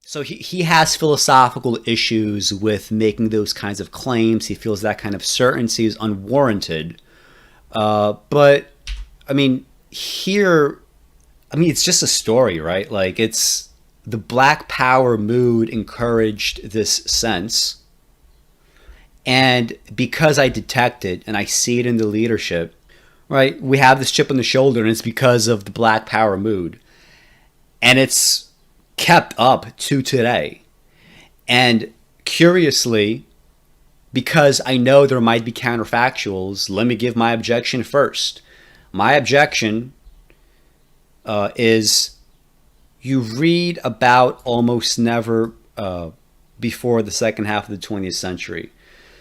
So he has philosophical issues with making those kinds of claims. He feels that kind of certainty is unwarranted. But I mean, here, I mean, it's just a story, right? Like, it's the Black Power mood encouraged this sense. And because I detect it and I see it in the leadership, right, we have this chip on the shoulder, and it's because of the Black Power mood. And it's kept up to today. And curiously, because I know there might be counterfactuals, let me give my objection first. My objection is you read about almost never before the second half of the 20th century.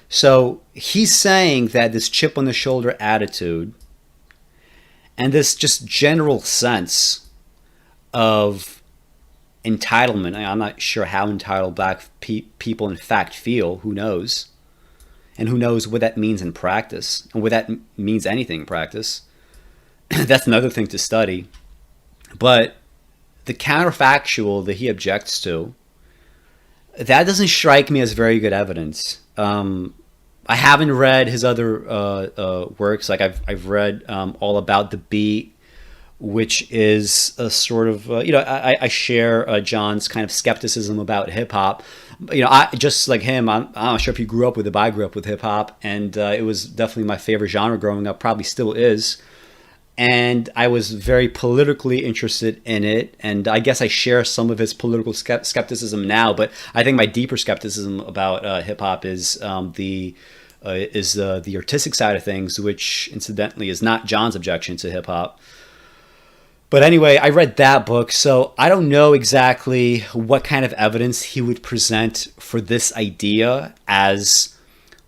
So he's saying that this chip on the shoulder attitude and this just general sense of entitlement. I'm not sure how entitled black people in fact feel. Who knows? And who knows what that means in practice, and what that means anything in practice. That's another thing to study. But the counterfactual that he objects to, that doesn't strike me as very good evidence. I haven't read his other works. Like I've read all about the beat, which is a sort of, I share John's kind of skepticism about hip hop. I just like him, I'm not sure if you grew up with it, but I grew up with hip hop, and it was definitely my favorite genre growing up, probably still is. And I was very politically interested in it, and I guess I share some of his political skepticism now. But I think my deeper skepticism about hip hop is the artistic side of things, which incidentally is not John's objection to hip hop. But anyway, I read that book, so I don't know exactly what kind of evidence he would present for this idea as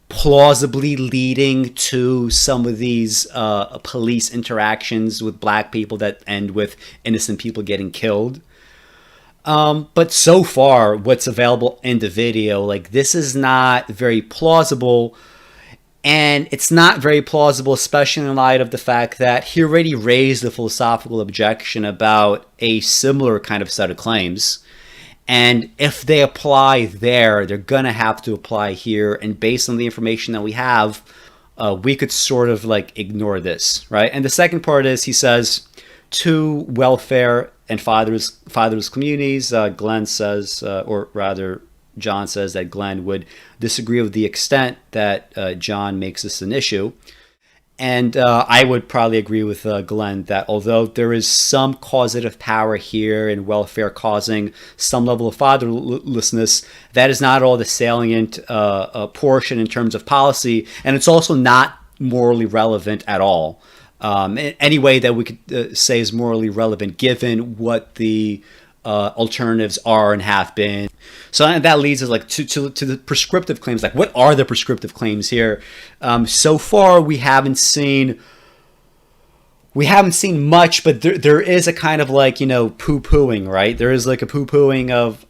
plausibly leading to some of these police interactions with black people that end with innocent people getting killed. But so far, what's available in the video, like, this is not very plausible. And it's not very plausible, especially in light of the fact that he already raised a philosophical objection about a similar kind of set of claims. And if they apply there, they're going to have to apply here. And based on the information that we have, we could sort of like ignore this, right? And the second part is, he says, to welfare and fatherless communities, Glenn says, or rather, John says that Glenn would disagree with the extent that John makes this an issue. And I would probably agree with Glenn that although there is some causative power here in welfare causing some level of fatherlessness, that is not all the salient portion in terms of policy. And it's also not morally relevant at all. Any way that we could say is morally relevant given what the alternatives are and have been. So that leads us like to the prescriptive claims. Like, what are the prescriptive claims here? So far, we haven't seen much, but there is a kind of like, poo-pooing, right? There is like a poo-pooing of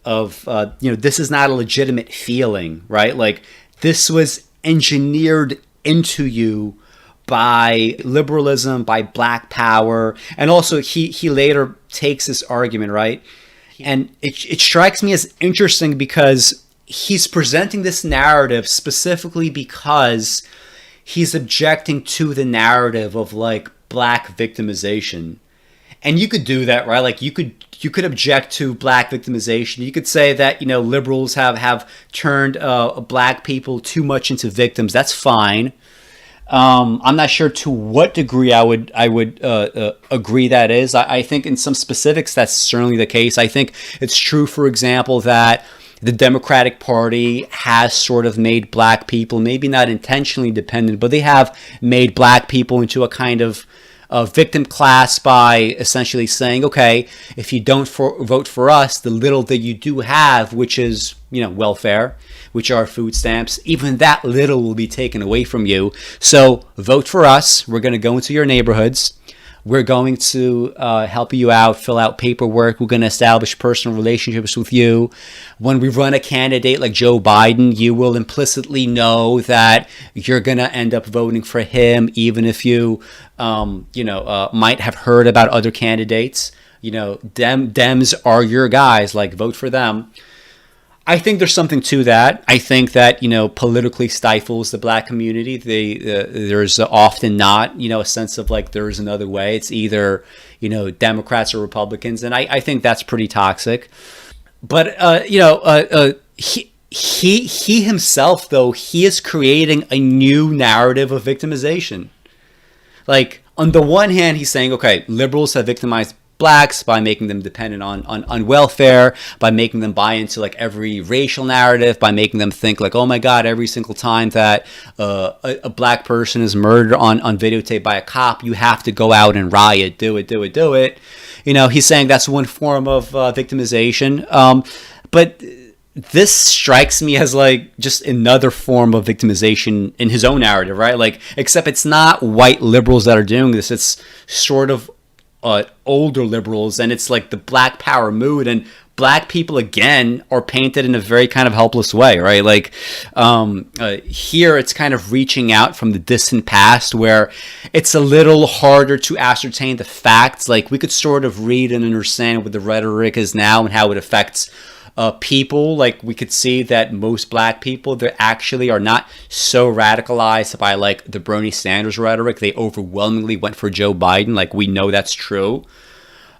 this is not a legitimate feeling, right? Like, this was engineered into you by liberalism, by black power. And also he later takes this argument, right? And it strikes me as interesting because he's presenting this narrative specifically because he's objecting to the narrative of like black victimization. And you could do that, right? Like you could object to black victimization. You could say that, liberals have turned black people too much into victims. That's fine. I'm not sure to what degree I would agree that is. I think in some specifics that's certainly the case. I think it's true, for example, that the Democratic Party has sort of made black people, maybe not intentionally dependent, but they have made black people into a kind of victim class by essentially saying, okay, if you don't vote for us, the little that you do have, which is, welfare, which are food stamps, even that little will be taken away from you. So vote for us. We're going to go into your neighborhoods. We're going to help you out, fill out paperwork. We're going to establish personal relationships with you. When we run a candidate like Joe Biden, you will implicitly know that you're going to end up voting for him, even if you, might have heard about other candidates. Dems are your guys, like vote for them. I think there's something to that. I think that, politically stifles the black community. There's often not, a sense of like there's another way. It's either, Democrats or Republicans. And I think that's pretty toxic. But, he himself, though, he is creating a new narrative of victimization. Like, on the one hand, he's saying, okay, liberals have victimized blacks by making them dependent on welfare, by making them buy into like every racial narrative, by making them think like, oh my God, every single time that a black person is murdered on videotape by a cop, you have to go out and riot, do it. He's saying that's one form of victimization. But this strikes me as like just another form of victimization in his own narrative, right? Like, except it's not white liberals that are doing this. It's sort of older liberals, and it's like the black power mood, and black people again are painted in a very kind of helpless way, right? Like here it's kind of reaching out from the distant past where it's a little harder to ascertain the facts. Like, we could sort of read and understand what the rhetoric is now and how it affects people. Like, we could see that most black people, they actually are not so radicalized by like the Bernie Sanders rhetoric. They overwhelmingly went for Joe Biden. Like, we know that's true.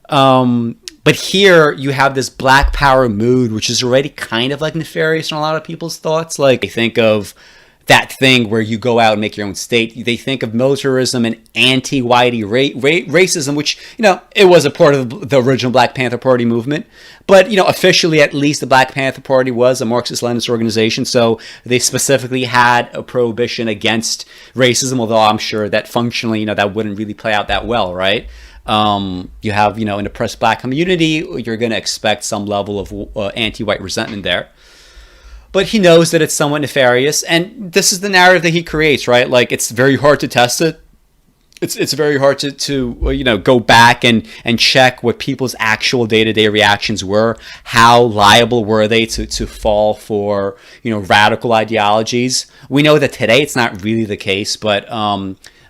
But here you have this black power mood, which is already kind of like nefarious in a lot of people's thoughts. Like, they think of that thing where you go out and make your own state. They think of militarism and anti-whitey racism, which, it was a part of the original Black Panther Party movement. But, officially, at least, the Black Panther Party was a Marxist-Leninist organization. So they specifically had a prohibition against racism, although I'm sure that functionally, that wouldn't really play out that well, right? You have, an oppressed black community. You're going to expect some level of anti-white resentment there. But he knows that it's somewhat nefarious, and this is the narrative that he creates, right? Like, it's very hard to test it. It's very hard to go back and check what people's actual day-to-day reactions were. How liable were they to fall for radical ideologies? We know that today it's not really the case, but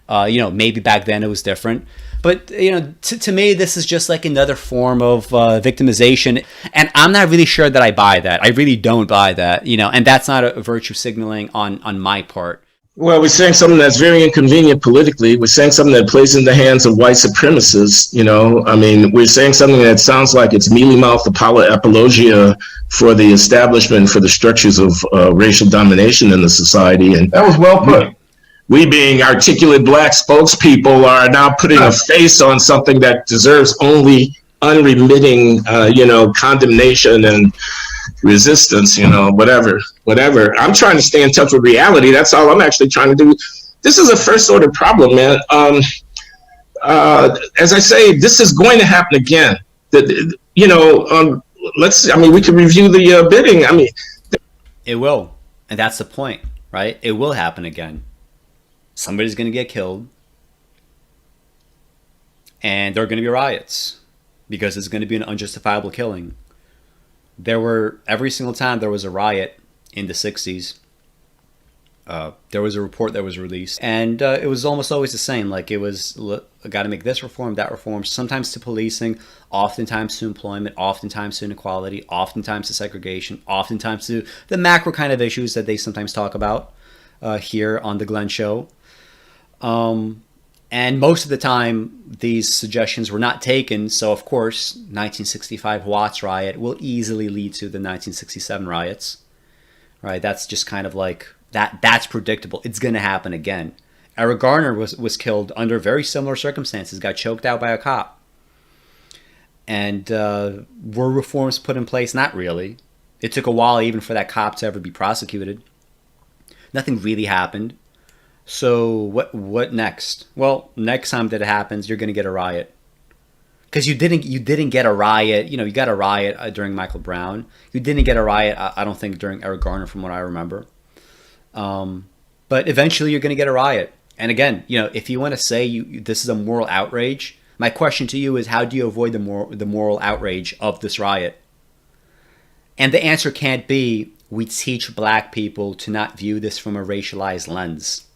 maybe back then it was different. But, to me, this is just like another form of victimization. And I'm not really sure that I buy that. I really don't buy that, and that's not a virtue signaling on my part. Well, we're saying something that's very inconvenient politically. We're saying something that plays in the hands of white supremacists. We're saying something that sounds like it's mealy-mouthed apologia for the establishment, for the structures of racial domination in the society. And that was well put. We being articulate black spokespeople are now putting a face on something that deserves only unremitting, condemnation and resistance, whatever. I'm trying to stay in touch with reality. That's all I'm actually trying to do. This is a first order problem, man. As I say, this is going to happen again. We could review the bidding. It will. And that's the point, right? It will happen again. Somebody's going to get killed, and there are going to be riots because it's going to be an unjustifiable killing. Every single time there was a riot in the 60s, there was a report that was released, and it was almost always the same. Like, it was, got to make this reform, that reform, sometimes to policing, oftentimes to employment, oftentimes to inequality, oftentimes to segregation, oftentimes to the macro kind of issues that they sometimes talk about here on the Glenn Show. And most of the time, these suggestions were not taken. So, of course, 1965 Watts riot will easily lead to the 1967 riots, right? That's just kind of like that. That's predictable. It's going to happen again. Eric Garner was killed under very similar circumstances, got choked out by a cop. And were reforms put in place? Not really. It took a while even for that cop to ever be prosecuted. Nothing really happened. So what next? Well, next time that it happens, you're going to get a riot. Because you didn't get a riot. You got a riot during Michael Brown. You didn't get a riot, I don't think, during Eric Garner, from what I remember. But eventually you're going to get a riot. And again, if you want to say this is a moral outrage, my question to you is, how do you avoid the moral outrage of this riot? And the answer can't be, we teach black people to not view this from a racialized lens.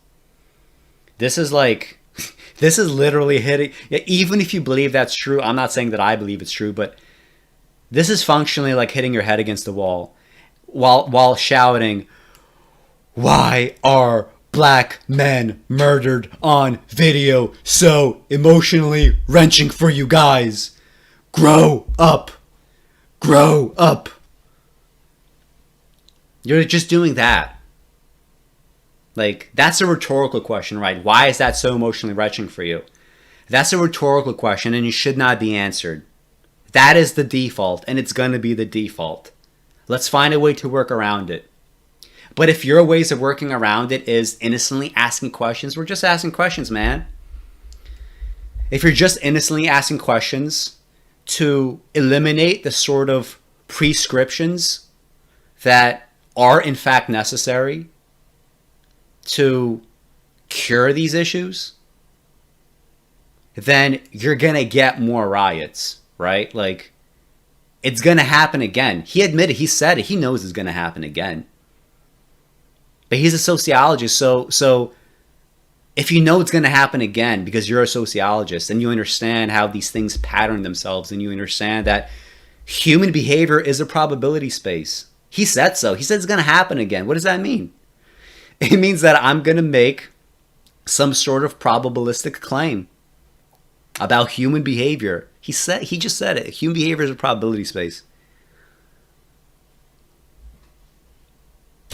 This is literally hitting, even if you believe that's true, I'm not saying that I believe it's true, but this is functionally like hitting your head against the wall. while shouting, "Why are black men murdered on video so emotionally wrenching for you guys? Grow up. Grow up." You're just doing that. Like, that's a rhetorical question, right? Why is that so emotionally wrenching for you? That's a rhetorical question, and it should not be answered. That is the default, and it's going to be the default. Let's find a way to work around it. But if your ways of working around it is innocently asking questions, we're just asking questions, man. If you're just innocently asking questions to eliminate the sort of prescriptions that are in fact necessary to cure these issues, then you're going to get more riots, right? Like, it's going to happen again. He admitted, he said it, he knows it's going to happen again. But he's a sociologist, so if you know it's going to happen again because you're a sociologist and you understand how these things pattern themselves and you understand that human behavior is a probability space. He said so. He said it's going to happen again. What does that mean? It means that I'm going to make some sort of probabilistic claim about human behavior. He just said it. Human behavior is a probability space.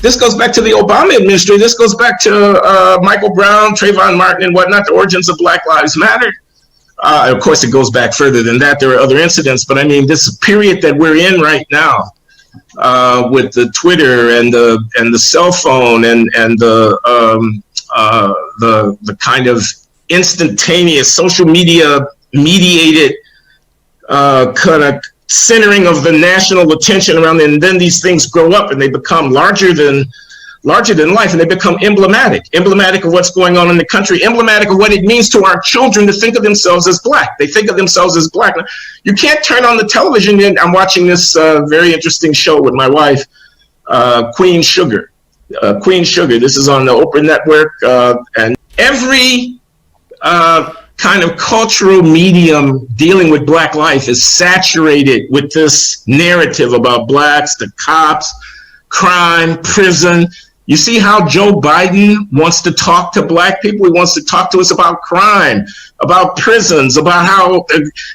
This goes back to the Obama administration. This goes back to Michael Brown, Trayvon Martin, and whatnot, the origins of Black Lives Matter. Of course, it goes back further than that. There are other incidents, but I mean, this period that we're in right now, with the Twitter and the cell phone and the kind of instantaneous social media mediated kind of centering of the national attention around them, and then these things grow up and they become larger than life, and they become emblematic of what's going on in the country, emblematic of what it means to our children to think of themselves as black. They think of themselves as black. You can't turn on the television, and I'm watching this very interesting show with my wife, Queen Sugar. This is on the Oprah Network, and every kind of cultural medium dealing with black life is saturated with this narrative about blacks, the cops, crime, prison. You see how Joe Biden wants to talk to black people? He wants to talk to us about crime, about prisons, about how,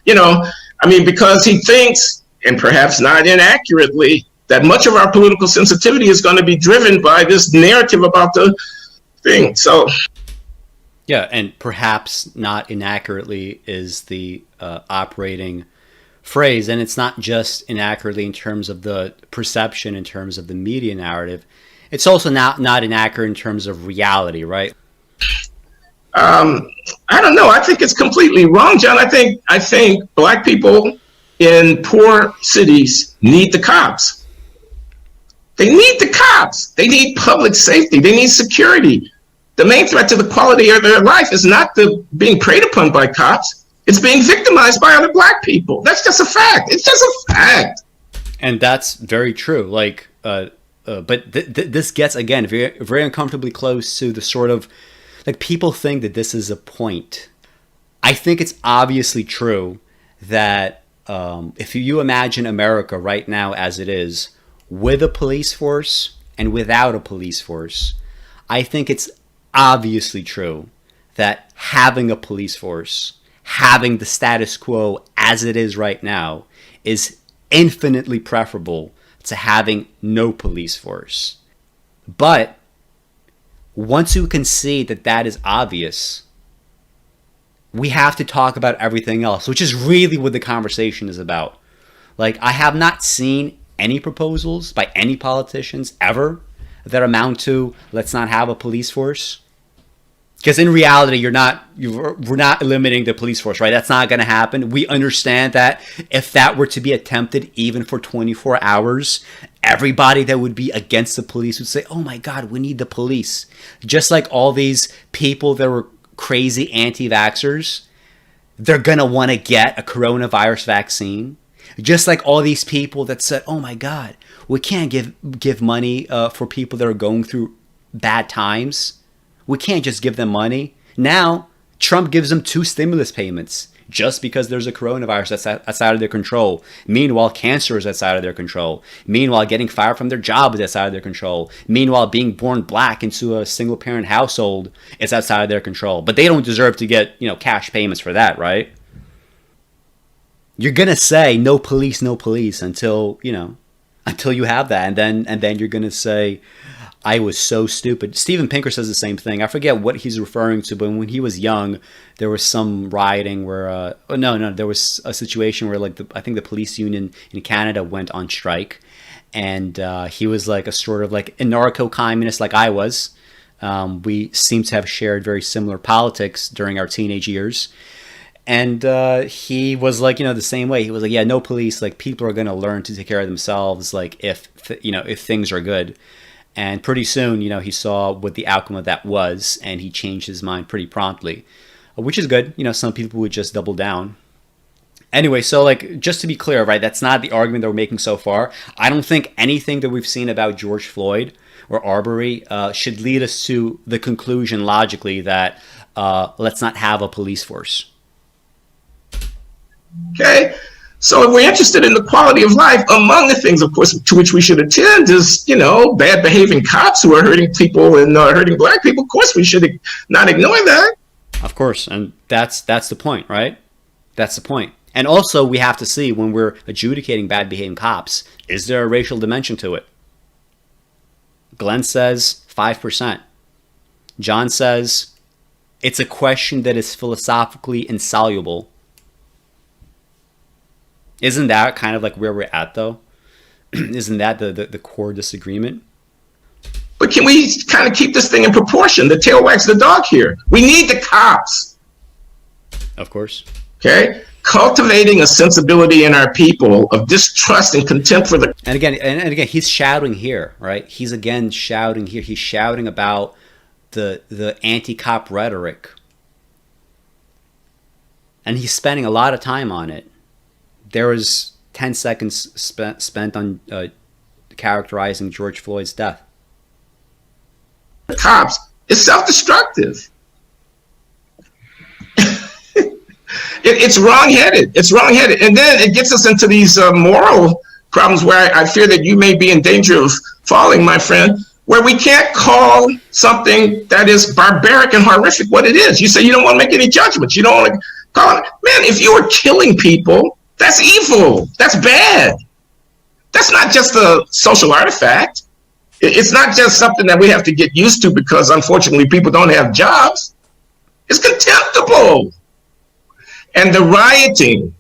because he thinks, and perhaps not inaccurately, that much of our political sensitivity is going to be driven by this narrative about the thing. So, yeah, and perhaps not inaccurately is the operating phrase. And it's not just inaccurately in terms of the perception, in terms of the media narrative. It's also not inaccurate in terms of reality, right? I don't know. I think it's completely wrong, John. I think black people in poor cities need the cops. They need the cops. They need public safety. They need security. The main threat to the quality of their life is not being preyed upon by cops. It's being victimized by other black people. That's just a fact. It's just a fact. And that's very true. Like, but this gets, again, very, very uncomfortably close to the sort of, like, people think that this is a point. I think it's obviously true that if you imagine America right now as it is, with a police force and without a police force, I think it's obviously true that having a police force, having the status quo as it is right now, is infinitely preferable to having no police force. But once you concede that that is obvious, we have to talk about everything else, which is really what the conversation is about. Like, I have not seen any proposals by any politicians ever that amount to let's not have a police force. Because in reality, we're not eliminating the police force, right? That's not going to happen. We understand that if that were to be attempted even for 24 hours, everybody that would be against the police would say, oh my God, we need the police. Just like all these people that were crazy anti-vaxxers, they're going to want to get a coronavirus vaccine. Just like all these people that said, oh my God, we can't give money for people that are going through bad times. We can't just give them money. Now, Trump gives them 2 stimulus payments. just because there's a coronavirus that's out of their control. Meanwhile, cancer is outside of their control. Meanwhile, getting fired from their job is outside of their control. Meanwhile, being born black into a single parent household is outside of their control. But they don't deserve to get, cash payments for that, right? You're gonna say no police until you have that, and then you're gonna say, I was so stupid. Steven Pinker says the same thing. I forget what he's referring to, but when he was young, there was some rioting where there was a situation where I think the police union in Canada went on strike, and he was like a sort of like anarcho-communist like I was. We seem to have shared very similar politics during our teenage years. And he was like, the same way. He was like, yeah, no police. Like, people are going to learn to take care of themselves. Like, if things are good. And pretty soon, he saw what the outcome of that was, and he changed his mind pretty promptly, which is good. Some people would just double down. Anyway, so just to be clear, right, that's not the argument that we're making so far. I don't think anything that we've seen about George Floyd or Arbery should lead us to the conclusion logically that let's not have a police force. Okay, so if we're interested in the quality of life, among the things, of course, to which we should attend is, bad behaving cops who are hurting people and hurting black people. Of course, we should not ignore that. Of course, and that's the point, right? That's the point. And also, we have to see, when we're adjudicating bad behaving cops, is there a racial dimension to it? Glenn says 5%. John says it's a question that is philosophically insoluble. Isn't that kind of like where we're at, though? Isn't that the core disagreement? But can we kind of keep this thing in proportion? The tail wags the dog here. We need the cops. Of course. Okay? Cultivating a sensibility in our people of distrust and contempt for the... And again, he's shouting here, right? He's again shouting here. He's shouting about the anti-cop rhetoric. And he's spending a lot of time on it. There was 10 seconds spent on characterizing George Floyd's death. Cops is self-destructive. It's wrong-headed. It's wrong-headed. And then it gets us into these moral problems where I fear that you may be in danger of falling, my friend, where we can't call something that is barbaric and horrific what it is. You say you don't want to make any judgments. You don't want to call it. Man, if you are killing people, that's evil. That's bad. That's not just a social artifact. It's not just something that we have to get used to because, unfortunately, people don't have jobs. It's contemptible. And the rioting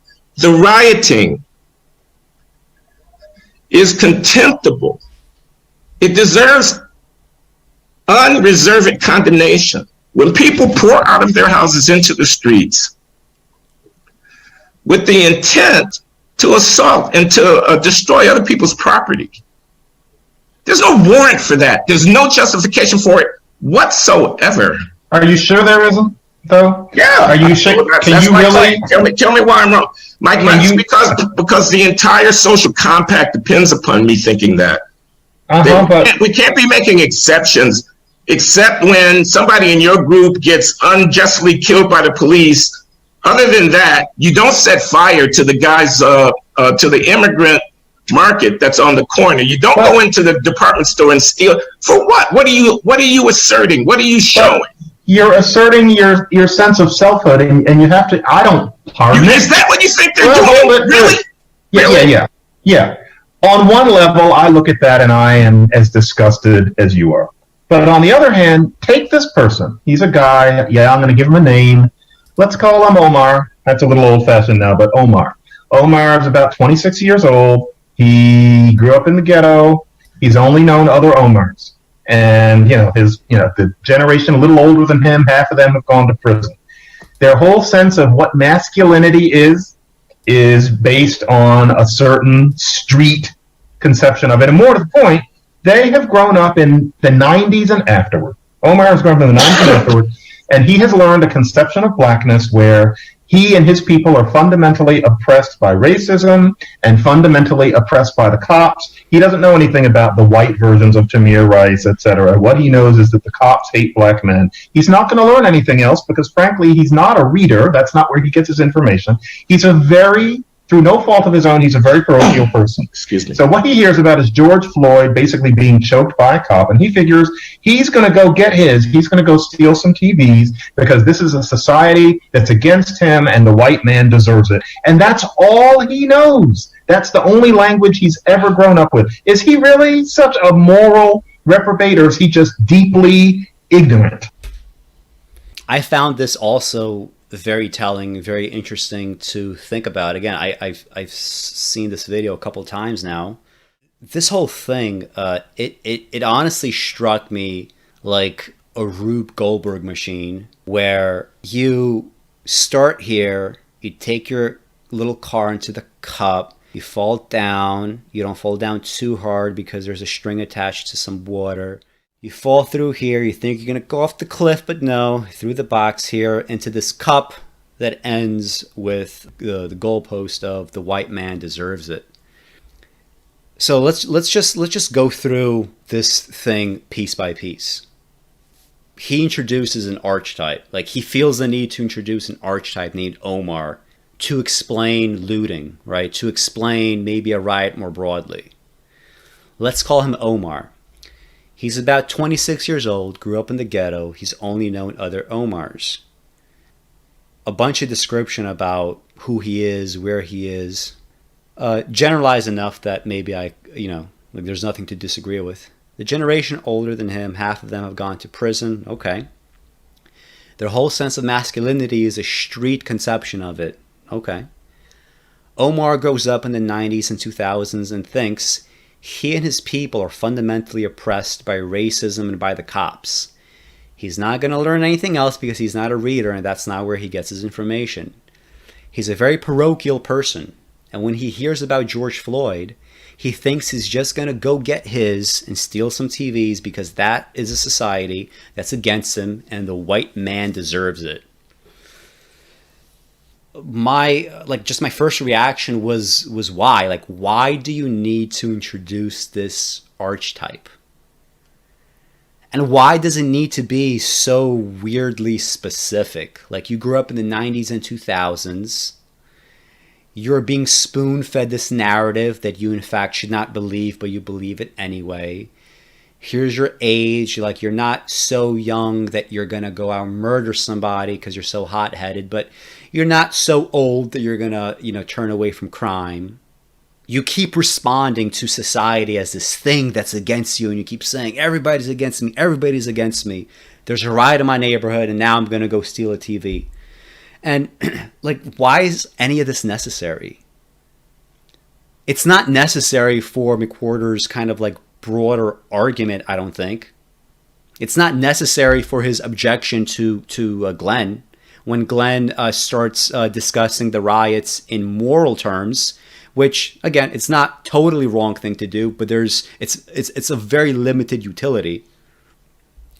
is contemptible. It deserves unreserved condemnation. When people pour out of their houses into the streets with the intent to assault and to destroy other people's property, there's no warrant for that. There's no justification for it whatsoever. Are you sure there isn't, though? Yeah. Are you sure? Can you really tell me why I'm wrong, Mike? Because the entire social compact depends upon me thinking that. But we can't be making exceptions, except when somebody in your group gets unjustly killed by the police. Other than that, you don't set fire to the guys to the immigrant market that's on the corner. You don't go into the department store and steal. For what? What are you asserting? What are you showing? You're asserting your sense of selfhood, and you have to. I don't. Is that what you think they're doing? Really? Yeah. On one level, I look at that and I am as disgusted as you are. But on the other hand, take this person. He's a guy. Yeah, I'm going to give him a name. Let's call him Omar. That's a little old-fashioned now, but Omar. Omar is about 26 years old. He grew up in the ghetto. He's only known other Omars. And, the generation a little older than him, half of them have gone to prison. Their whole sense of what masculinity is based on a certain street conception of it. And more to the point, they have grown up in the 90s and afterward. Omar has grown up in the 90s and afterward, and he has learned a conception of blackness where He and his people are fundamentally oppressed by racism and fundamentally oppressed by the cops. He doesn't know anything about the white versions of Tamir Rice, etc. What he knows is that the cops hate black men. He's not going to learn anything else because, frankly, he's not a reader. That's not where he gets his information. Through no fault of his own, he's a very parochial person. Excuse me. So what he hears about is George Floyd basically being choked by a cop, and he figures he's going to go get his. He's going to go steal some TVs because this is a society that's against him, and the white man deserves it. And that's all he knows. That's the only language he's ever grown up with. Is he really such a moral reprobate, or is he just deeply ignorant? I found this also very telling, very interesting to think about. Again, I've seen this video a couple times now. This whole thing, it honestly struck me like a Rube Goldberg machine, where you start here, you take your little car into the cup, you fall down, you don't fall down too hard because there's a string attached to some water. You fall through here, you think you're going to go off the cliff, but no, through the box here into this cup that ends with the goalpost of the white man deserves it. So let's just go through this thing piece by piece. He introduces an archetype. Like, he feels the need to introduce an archetype named Omar to explain looting, right? To explain maybe a riot more broadly. Let's call him Omar. He's about 26 years old, grew up in the ghetto. He's only known other Omars. A bunch of description about who he is, where he is. Generalized enough that maybe there's nothing to disagree with. The generation older than him, half of them have gone to prison. Okay. Their whole sense of masculinity is a street conception of it. Okay. Omar grows up in the 90s and 2000s and thinks he and his people are fundamentally oppressed by racism and by the cops. He's not going to learn anything else because he's not a reader, and that's not where he gets his information. He's a very parochial person, and when he hears about George Floyd, he thinks he's just going to go get his and steal some TVs because that is a society that's against him, and the white man deserves it. My first reaction was why? Like, why do you need to introduce this archetype? And why does it need to be so weirdly specific? Like, you grew up in the 90s and 2000s. You're being spoon-fed this narrative that you in fact should not believe, but you believe it anyway. Here's your age. Like, you're not so young that you're going to go out and murder somebody because you're so hot-headed, but you're not so old that you're going to, turn away from crime. You keep responding to society as this thing that's against you, and you keep saying, everybody's against me, everybody's against me. There's a riot in my neighborhood, and now I'm going to go steal a TV. And, why is any of this necessary? It's not necessary for McWhorter's kind of broader argument, I don't think. It's not necessary for his objection to Glenn. When Glenn starts discussing the riots in moral terms, which, again, it's not totally wrong thing to do, but it's a very limited utility.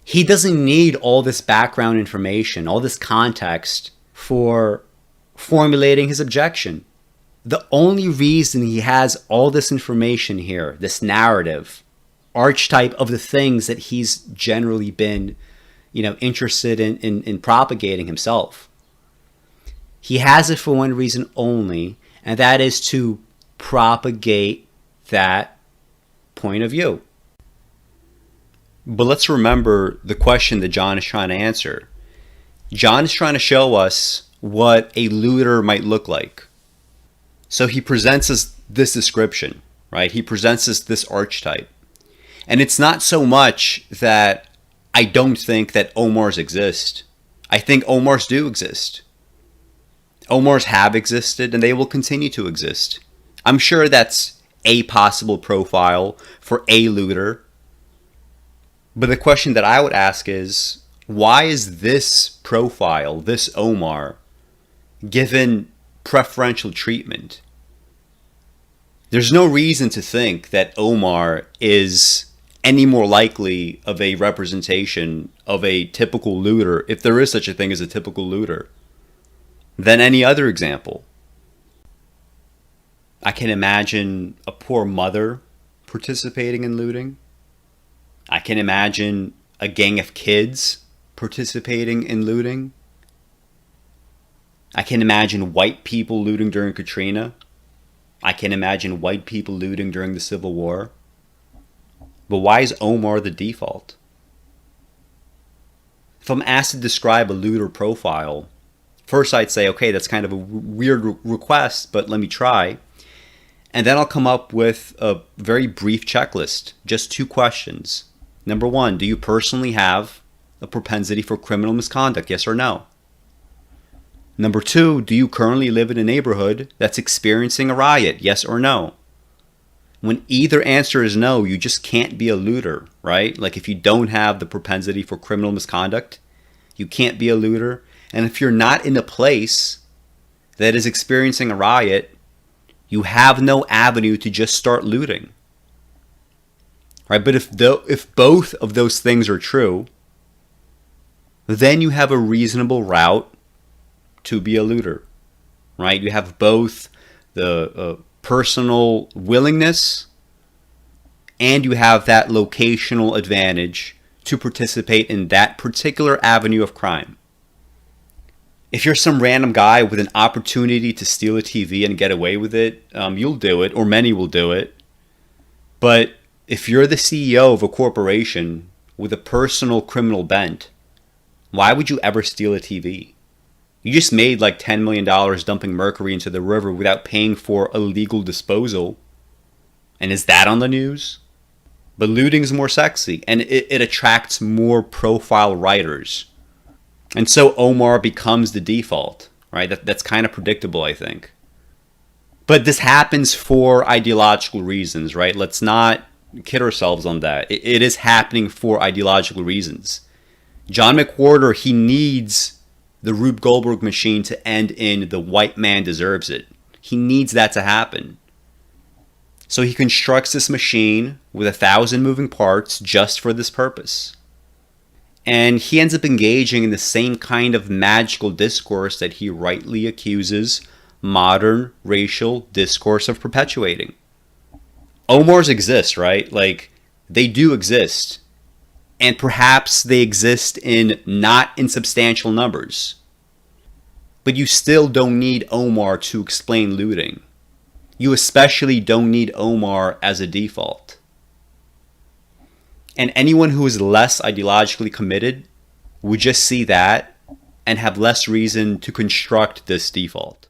He doesn't need all this background information, all this context for formulating his objection. The only reason he has all this information here, this narrative, archetype of the things that he's generally been, interested in propagating himself. He has it for one reason only, and that is to propagate that point of view. But let's remember the question that John is trying to answer. John is trying to show us what a looter might look like. So he presents us this description, right? He presents us this archetype. And it's not so much that I don't think that Omars exist. I think Omars do exist. Omars have existed, and they will continue to exist. I'm sure that's a possible profile for a looter. But the question that I would ask is, why is this profile, this Omar, given preferential treatment? There's no reason to think that Omar is any more likely of a representation of a typical looter, if there is such a thing as a typical looter. than any other example. I can imagine a poor mother participating in looting. I can imagine a gang of kids participating in looting. I can imagine white people looting during Katrina. I can imagine white people looting during the Civil War. But why is Omar the default? If I'm asked to describe a looter profile, first I'd say, okay, that's kind of a weird request, but let me try. And then I'll come up with a very brief checklist, just 2 questions. Number 1, do you personally have a propensity for criminal misconduct, yes or no? Number 2, do you currently live in a neighborhood that's experiencing a riot, yes or no? When either answer is no, you just can't be a looter, right? Like if you don't have the propensity for criminal misconduct, you can't be a looter. And if you're not in a place that is experiencing a riot, you have no avenue to just start looting. Right? But if both of those things are true, then you have a reasonable route to be a looter. Right? You have both the personal willingness and you have that locational advantage to participate in that particular avenue of crime. If you're some random guy with an opportunity to steal a TV and get away with it, you'll do it, or many will do it. But if you're the CEO of a corporation with a personal criminal bent, why would you ever steal a TV? You just made like $10 million dumping mercury into the river without paying for illegal disposal. And is that on the news? But looting is more sexy, and it attracts more profile writers. And so Omar becomes the default, right? That's kind of predictable, I think. But this happens for ideological reasons, right? Let's not kid ourselves on that. It is happening for ideological reasons. John McWhorter, he needs the Rube Goldberg machine to end in the white man deserves it. He needs that to happen. So he constructs this machine with 1,000 moving parts just for this purpose. And he ends up engaging in the same kind of magical discourse that he rightly accuses modern racial discourse of perpetuating. Omars exist, right? Like, they do exist. And perhaps they exist in not insubstantial numbers. But you still don't need Omar to explain looting. You especially don't need Omar as a default. And anyone who is less ideologically committed would just see that and have less reason to construct this default.